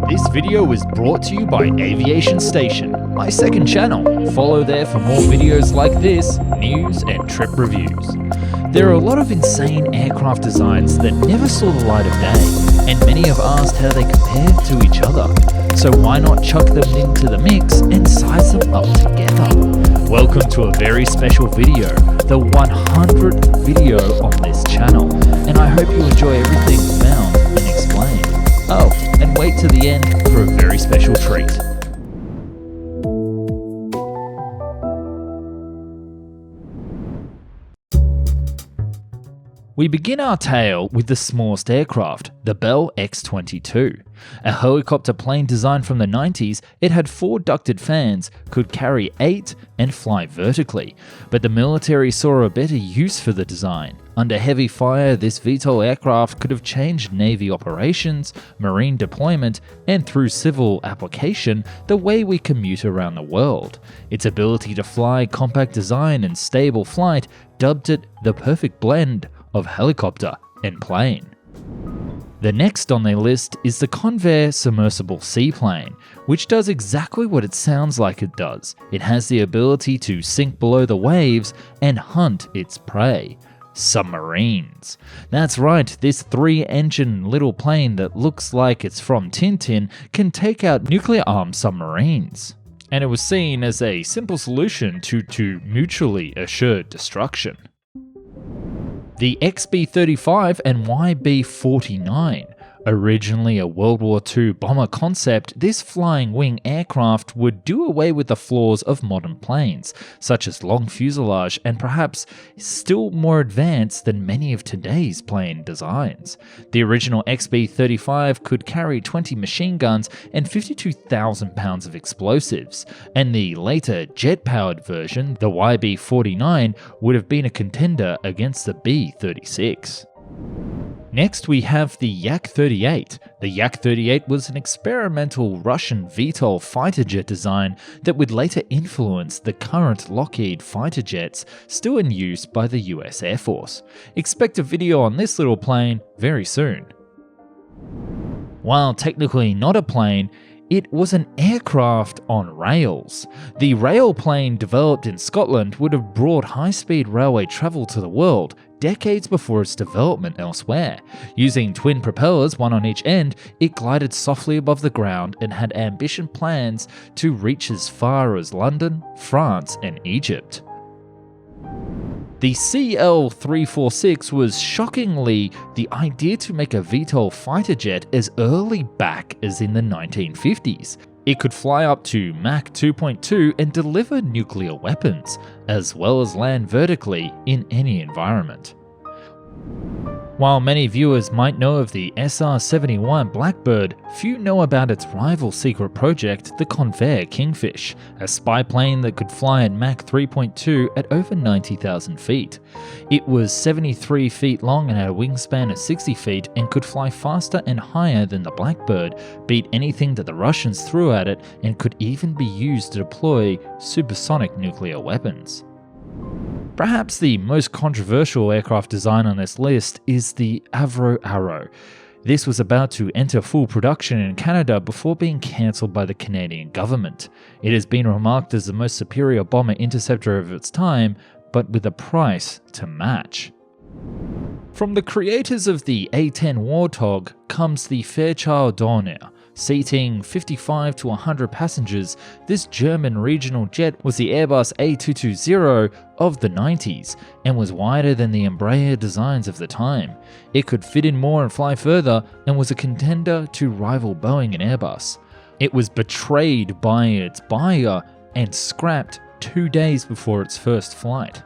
This video is brought to you by Aviation Station, my second channel. Follow there for more videos like this, news and trip reviews. There are a lot of insane aircraft designs that never saw the light of day, and many have asked how they compare to each other. So why not chuck them into the mix and size them up together? Welcome to a very special video, the 100th video on this channel, and I hope you enjoy everything found and explained. Oh, and wait to the end for a very special treat. We begin our tale with the smallest aircraft, the Bell X-22. A helicopter plane designed from the 90s, it had 4 ducted fans, could carry 8 and fly vertically, but the military saw a better use for the design. Under heavy fire, this VTOL aircraft could have changed Navy operations, marine deployment, and through civil application, the way we commute around the world. Its ability to fly, compact design, and stable flight dubbed it the perfect blend of helicopter and plane. The next on their list is the Convair submersible seaplane, which does exactly what it sounds like it does. It has the ability to sink below the waves and hunt its prey. Submarines. That's right, this 3-engine little plane that looks like it's from Tintin can take out nuclear-armed submarines. And it was seen as a simple solution to mutually assured destruction. The XB-35 and YB-49. Originally a World War II bomber concept, this flying wing aircraft would do away with the flaws of modern planes, such as long fuselage and perhaps still more advanced than many of today's plane designs. The original XB-35 could carry 20 machine guns and 52,000 pounds of explosives, and the later jet-powered version, the YB-49, would have been a contender against the B-36. Next we have the Yak-38. The Yak-38 was an experimental Russian VTOL fighter jet design that would later influence the current Lockheed fighter jets still in use by the US Air Force. Expect a video on this little plane very soon. While technically not a plane, it was an aircraft on rails. The rail plane developed in Scotland would have brought high-speed railway travel to the world decades before its development elsewhere. Using twin propellers, one on each end, it glided softly above the ground and had ambitious plans to reach as far as London, France, and Egypt. The CL-346 was shockingly the idea to make a VTOL fighter jet as early back as in the 1950s. It could fly up to Mach 2.2 and deliver nuclear weapons, as well as land vertically in any environment. While many viewers might know of the SR-71 Blackbird, few know about its rival secret project, the Convair Kingfish, a spy plane that could fly at Mach 3.2 at over 90,000 feet. It was 73 feet long and had a wingspan of 60 feet and could fly faster and higher than the Blackbird, beat anything that the Russians threw at it, and could even be used to deploy supersonic nuclear weapons. Perhaps the most controversial aircraft design on this list is the Avro Arrow. This was about to enter full production in Canada before being cancelled by the Canadian government. It has been remarked as the most superior bomber interceptor of its time, but with a price to match. From the creators of the A-10 Warthog comes the Fairchild Dornier. Seating 55 to 100 passengers, this German regional jet was the Airbus A220 of the 90s and was wider than the Embraer designs of the time. It could fit in more and fly further and was a contender to rival Boeing and Airbus. It was betrayed by its buyer and scrapped 2 days before its first flight.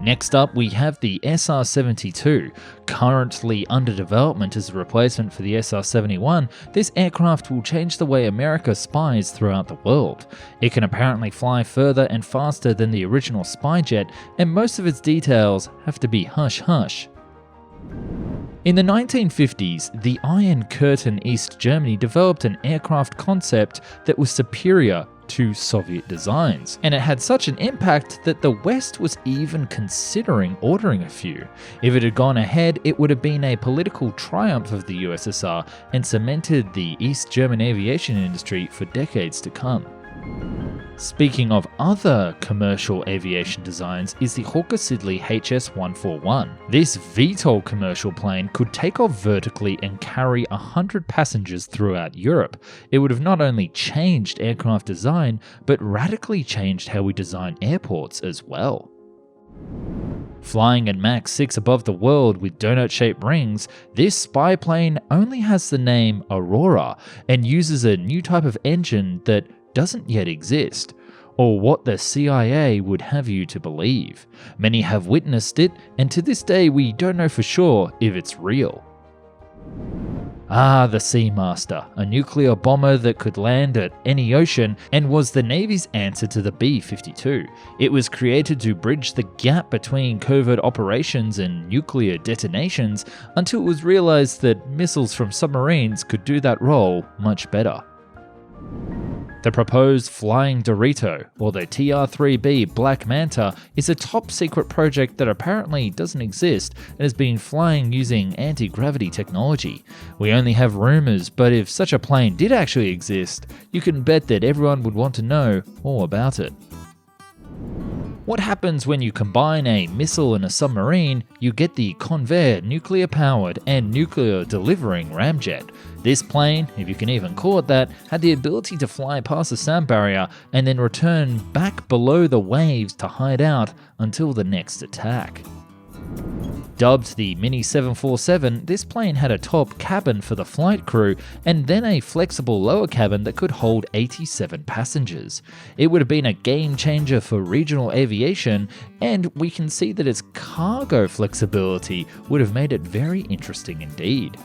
Next up, we have the SR-72. Currently under development as a replacement for the SR-71, this aircraft will change the way America spies throughout the world. It can apparently fly further and faster than the original spy jet, and most of its details have to be hush-hush. In the 1950s, the Iron Curtain East Germany developed an aircraft concept that was superior to Soviet designs, and it had such an impact that the West was even considering ordering a few. If it had gone ahead, it would have been a political triumph of the USSR and cemented the East German aviation industry for decades to come. Speaking of other commercial aviation designs is the Hawker Siddeley HS-141. This VTOL commercial plane could take off vertically and carry 100 passengers throughout Europe. It would have not only changed aircraft design, but radically changed how we design airports as well. Flying at Mach 6 above the world with donut-shaped rings, this spy plane only has the name Aurora and uses a new type of engine that doesn't yet exist, or what the CIA would have you to believe. Many have witnessed it, and to this day we don't know for sure if it's real. The Seamaster, a nuclear bomber that could land at any ocean and was the Navy's answer to the B-52. It was created to bridge the gap between covert operations and nuclear detonations until it was realized that missiles from submarines could do that role much better. The proposed Flying Dorito, or the TR-3B Black Manta, is a top-secret project that apparently doesn't exist and has been flying using anti-gravity technology. We only have rumors, but if such a plane did actually exist, you can bet that everyone would want to know all about it. What happens when you combine a missile and a submarine? You get the Convair nuclear-powered and nuclear-delivering ramjet. This plane, if you can even call it that, had the ability to fly past the sound barrier and then return back below the waves to hide out until the next attack. Dubbed the Mini 747, this plane had a top cabin for the flight crew and then a flexible lower cabin that could hold 87 passengers. It would have been a game changer for regional aviation, and we can see that its cargo flexibility would have made it very interesting indeed.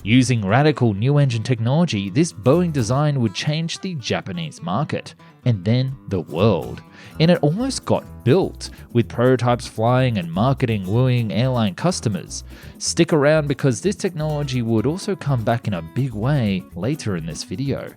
Using radical new engine technology, this Boeing design would change the Japanese market, and then the world. And it almost got built, with prototypes flying and marketing wooing airline customers. Stick around because this technology would also come back in a big way later in this video.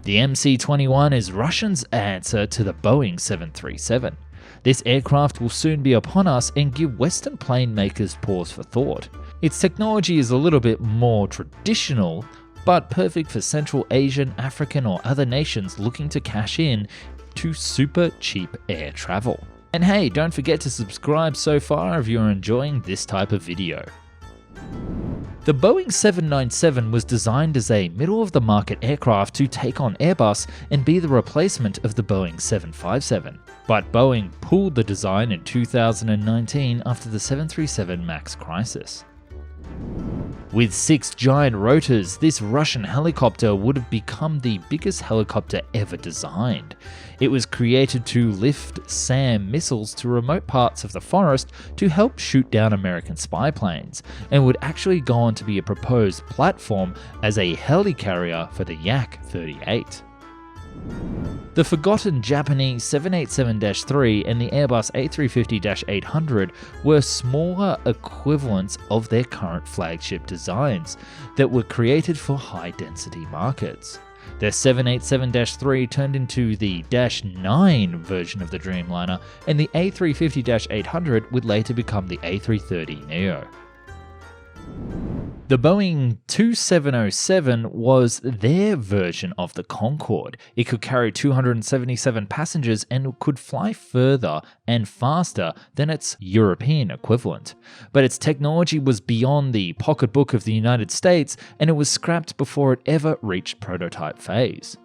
The MC-21 is Russians' answer to the Boeing 737. This aircraft will soon be upon us and give Western plane makers pause for thought. Its technology is a little bit more traditional, but perfect for Central Asian, African, or other nations looking to cash in to super cheap air travel. And hey, don't forget to subscribe so far if you're enjoying this type of video. The Boeing 797 was designed as a middle-of-the-market aircraft to take on Airbus and be the replacement of the Boeing 757. But Boeing pulled the design in 2019 after the 737 MAX crisis. With 6 giant rotors, this Russian helicopter would have become the biggest helicopter ever designed. It was created to lift SAM missiles to remote parts of the forest to help shoot down American spy planes, and would actually go on to be a proposed platform as a helicarrier for the Yak-38. The forgotten Japanese 787-3 and the Airbus A350-800 were smaller equivalents of their current flagship designs that were created for high-density markets. The 787-3 turned into the -9 version of the Dreamliner, and the A350-800 would later become the A330neo. The Boeing 2707 was their version of the Concorde. It could carry 277 passengers and could fly further and faster than its European equivalent. But its technology was beyond the pocketbook of the United States, and it was scrapped before it ever reached prototype phase.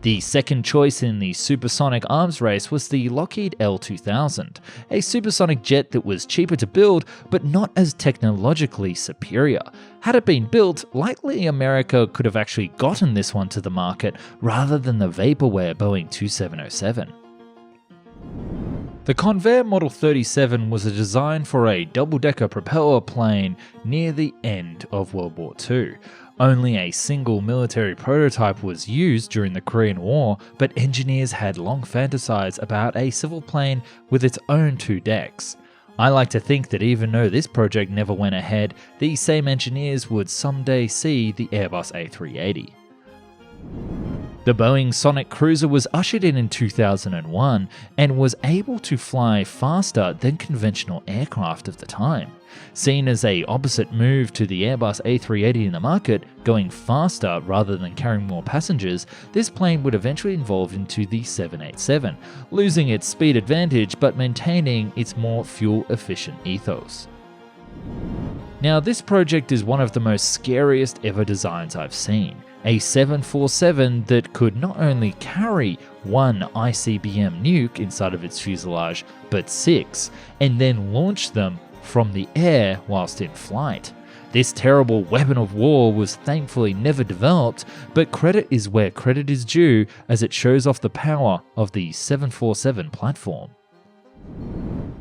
The second choice in the supersonic arms race was the Lockheed L2000, a supersonic jet that was cheaper to build but not as technologically superior. Had it been built, likely America could have actually gotten this one to the market rather than the vaporware Boeing 2707. The Convair Model 37 was a design for a double-decker propeller plane near the end of World War II. Only a single military prototype was used during the Korean War, but engineers had long fantasized about a civil plane with its own 2 decks. I like to think that even though this project never went ahead, these same engineers would someday see the Airbus A380. The Boeing Sonic Cruiser was ushered in 2001 and was able to fly faster than conventional aircraft of the time. Seen as a opposite move to the Airbus A380 in the market, going faster rather than carrying more passengers, this plane would eventually evolve into the 787, losing its speed advantage but maintaining its more fuel-efficient ethos. Now, this project is one of the most scariest ever designs I've seen. A 747 that could not only carry one ICBM nuke inside of its fuselage, but 6, and then launch them from the air whilst in flight. This terrible weapon of war was thankfully never developed, but credit is where credit is due, as it shows off the power of the 747 platform.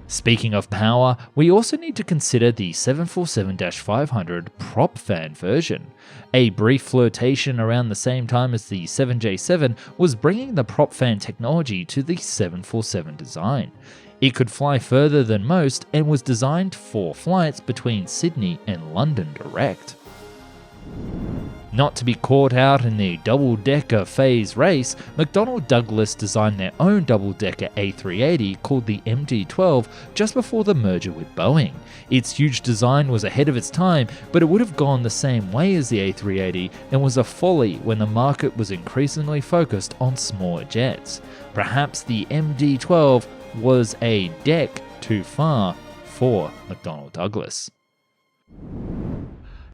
Speaking of power, we also need to consider the 747-500 prop fan version. A brief flirtation around the same time as the 7J7 was bringing the prop fan technology to the 747 design. It could fly further than most and was designed for flights between Sydney and London direct. Not to be caught out in the double-decker phase race, McDonnell Douglas designed their own double-decker A380 called the MD-12 just before the merger with Boeing. Its huge design was ahead of its time, but it would have gone the same way as the A380 and was a folly when the market was increasingly focused on smaller jets. Perhaps the MD-12 was a deck too far for McDonnell Douglas.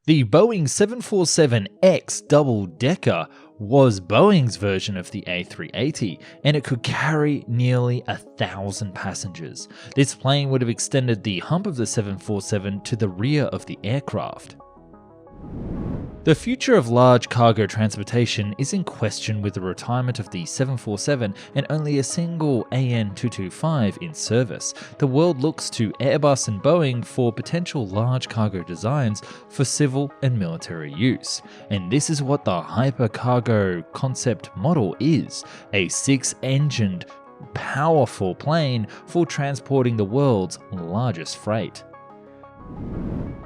The Boeing 747X double-decker was Boeing's version of the A380, and it could carry nearly 1,000 passengers. This plane would have extended the hump of the 747 to the rear of the aircraft. The future of large cargo transportation is in question with the retirement of the 747 and only a single AN225 in service. The world looks to Airbus and Boeing for potential large cargo designs for civil and military use. And this is what the hypercargo concept model is: a 6-engined, powerful plane for transporting the world's largest freight.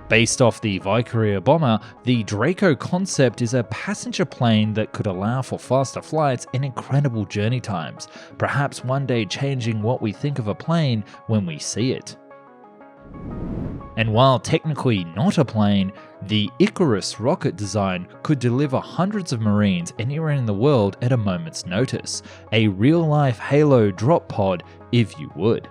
Based off the Vicaria bomber, the Draco concept is a passenger plane that could allow for faster flights and incredible journey times, perhaps one day changing what we think of a plane when we see it. And while technically not a plane, the Icarus rocket design could deliver hundreds of Marines anywhere in the world at a moment's notice, a real-life Halo drop pod if you would.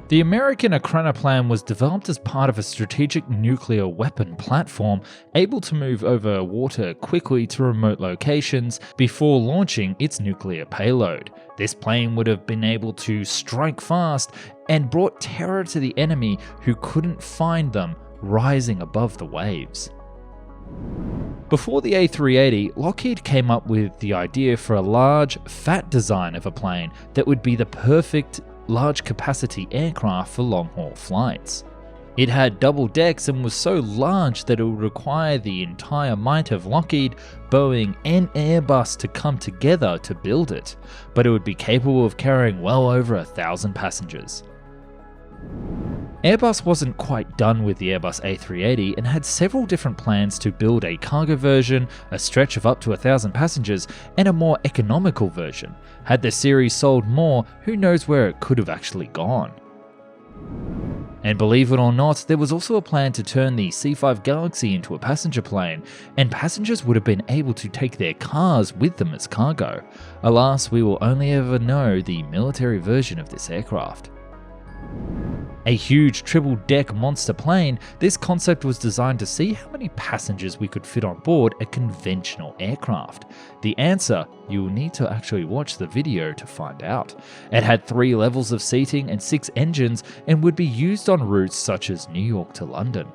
The American Akronoplan was developed as part of a strategic nuclear weapon platform able to move over water quickly to remote locations before launching its nuclear payload. This plane would have been able to strike fast and brought terror to the enemy who couldn't find them rising above the waves. Before the A380, Lockheed came up with the idea for a large, fat design of a plane that would be the perfect large capacity aircraft for long-haul flights. It had double decks and was so large that it would require the entire might of Lockheed, Boeing and Airbus to come together to build it, but it would be capable of carrying well over 1,000 passengers. Airbus wasn't quite done with the Airbus A380 and had several different plans to build a cargo version, a stretch of up to 1,000 passengers, and a more economical version. Had the series sold more, who knows where it could have actually gone. And believe it or not, there was also a plan to turn the C5 Galaxy into a passenger plane, and passengers would have been able to take their cars with them as cargo. Alas, we will only ever know the military version of this aircraft. A huge triple-deck monster plane, this concept was designed to see how many passengers we could fit on board a conventional aircraft. The answer, you will need to actually watch the video to find out. It had 3 levels of seating and 6 engines and would be used on routes such as New York to London.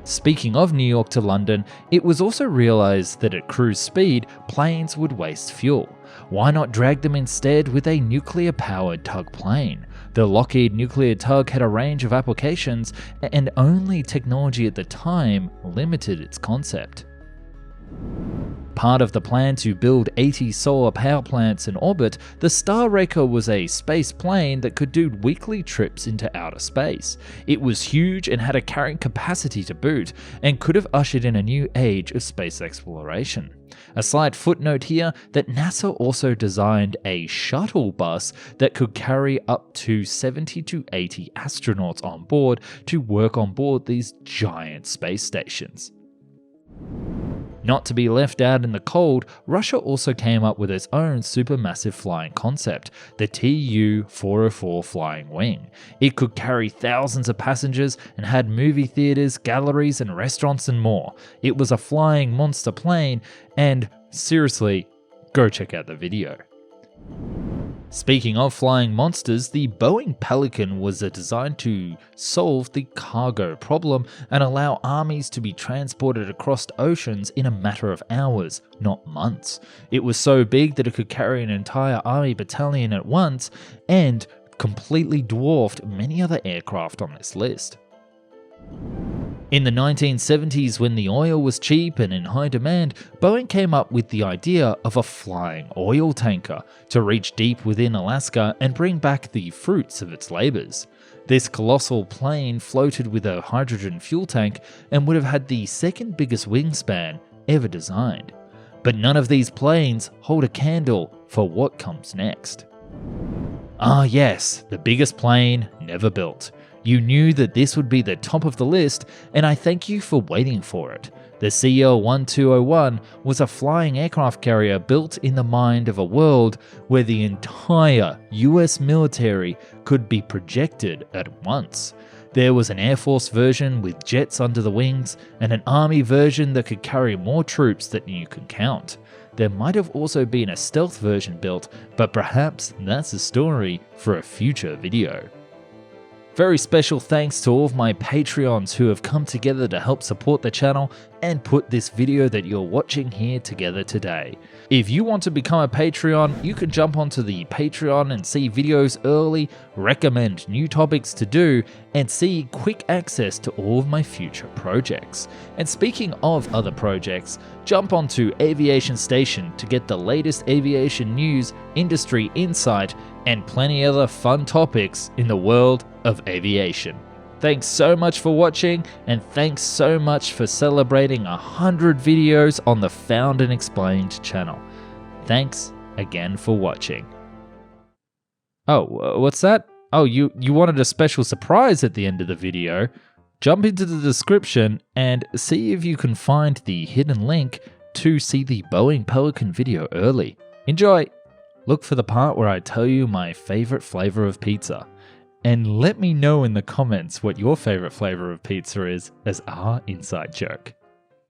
Speaking of New York to London, it was also realized that at cruise speed, planes would waste fuel. Why not drag them instead with a nuclear-powered tug plane? The Lockheed nuclear tug had a range of applications, and only technology at the time limited its concept. Part of the plan to build 80 solar power plants in orbit, the Starraker was a space plane that could do weekly trips into outer space. It was huge and had a carrying capacity to boot, and could have ushered in a new age of space exploration. A slight footnote here that NASA also designed a shuttle bus that could carry up to 70 to 80 astronauts on board to work on board these giant space stations. Not to be left out in the cold, Russia also came up with its own supermassive flying concept, the Tu-404 flying wing. It could carry thousands of passengers and had movie theaters, galleries, and restaurants and more. It was a flying monster plane, and seriously, go check out the video. Speaking of flying monsters, the Boeing Pelican was designed to solve the cargo problem and allow armies to be transported across oceans in a matter of hours, not months. It was so big that it could carry an entire army battalion at once and completely dwarfed many other aircraft on this list. In the 1970s, when the oil was cheap and in high demand, Boeing came up with the idea of a flying oil tanker to reach deep within Alaska and bring back the fruits of its labors. This colossal plane floated with a hydrogen fuel tank and would have had the second biggest wingspan ever designed. But none of these planes hold a candle for what comes next. Ah yes, the biggest plane never built. You knew that this would be the top of the list, and I thank you for waiting for it. The CL-1201 was a flying aircraft carrier built in the mind of a world where the entire US military could be projected at once. There was an Air Force version with jets under the wings, and an Army version that could carry more troops than you could count. There might have also been a stealth version built, but perhaps that's a story for a future video. Very special thanks to all of my Patreons who have come together to help support the channel and put this video that you're watching here together today. If you want to become a Patreon, you can jump onto the Patreon and see videos early, recommend new topics to do, and see quick access to all of my future projects. And speaking of other projects, jump onto Aviation Station to get the latest aviation news, industry insight, and plenty other fun topics in the world of aviation. Thanks so much for watching, and thanks so much for celebrating 100 videos on the Found and Explained channel. Thanks again for watching. Oh, what's that? Oh, you wanted a special surprise at the end of the video? Jump into the description and see if you can find the hidden link to see the Boeing Pelican video early. Enjoy! Look for the part where I tell you my favorite flavor of pizza. And let me know in the comments what your favorite flavor of pizza is as our inside joke.